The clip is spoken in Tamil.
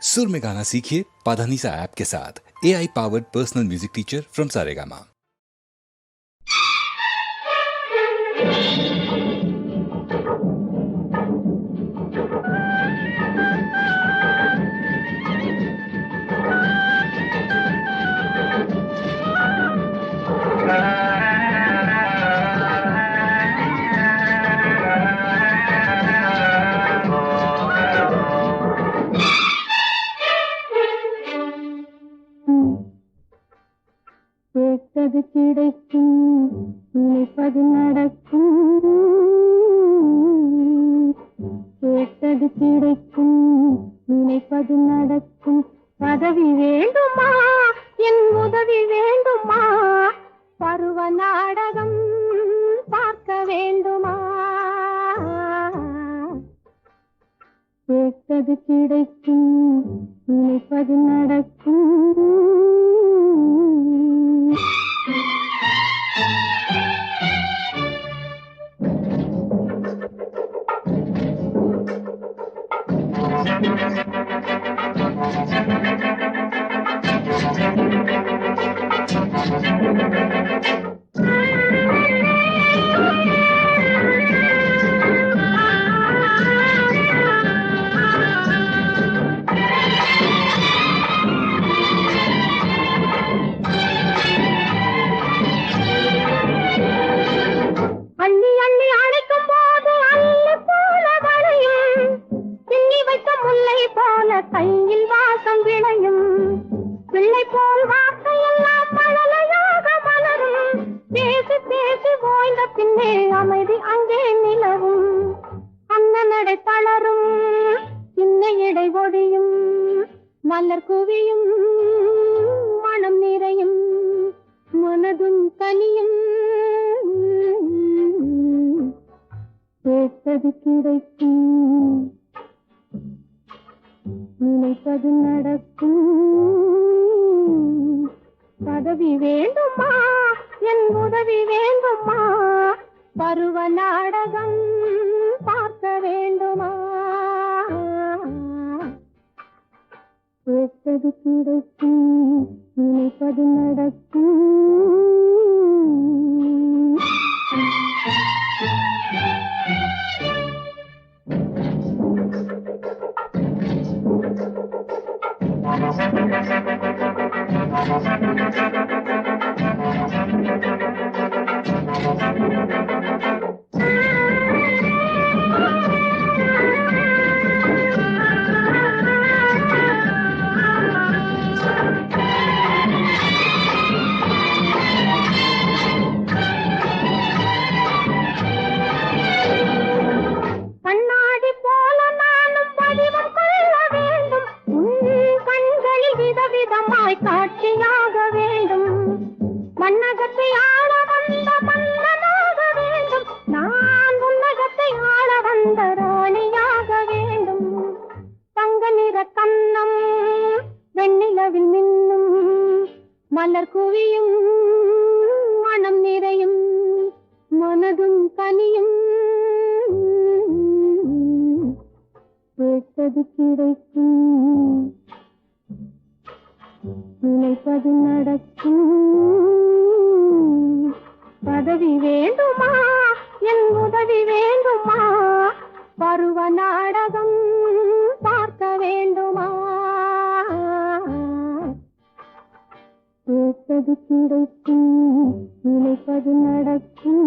सुर में गाना सीखिए पाधानीसा ऐप के साथ। AI powered personal music teacher from Saregama. கேட்டது கிடைக்கும், நினைப்பது நடக்கும். கேட்டது கிடைக்கும், நினைப்பது நடக்கும். பதவி வேண்டுமா, என் உதவி வேண்டுமா, பருவ நாடகம் பார்க்க வேண்டுமா? கேட்டது கிடைக்கும், நினைப்பது நடக்கும். அள்ளி அள்ளி அழைக்கும் போது அள்ளி போல வளையும், பின்னி வைத்த முல்லை போல கையில் வாசம் விளையும். பிள்ளை போல் வார்த்தையெல்லாம் மழலையாக மலரும். பேசி பேசி ஓய்ந்த பின்னே அமைதி அங்கே நிலவும். அண்ணனடை தளரும், சின்ன இடை ஒடியும், மலர் குவியும், மனம் நிறையும், மனதும் கனியும். கேட்டது கிடைக்கும், நினைப்பது நடக்கும். பதவி வேண்டுமா, என் உதவி வேண்டுமா, பருவ நாடகம் பார்க்க வேண்டுமா? கேட்டது கிடைக்கும், நினைப்பது நடக்கும். கண்ணாடி போல நானும் வடிவம் கொள்ள வேண்டும். உன் கண்களில் விதவிதமாய் காட்சியாக வேண்டும். மன்னகத்தை ஆள வந்த மன்னனாக வேண்டும். நான் உன்னகத்தை ஆள வந்த ராணியாக வேண்டும். தங்க நிற கன்னம் வெண்ணிலவில் மின்னும், மலர் குவியும், மனம் நிறையும், மனதும் கனியும். கேட்டது கிடைக்கும், நினைப்பது நடக்கும். பதவி வேண்டுமா, என் உதவி வேண்டுமா, பருவ நாடகம் பார்க்க வேண்டுமா? கேட்டது கிடைக்கும், நினைப்பது நடக்கும்.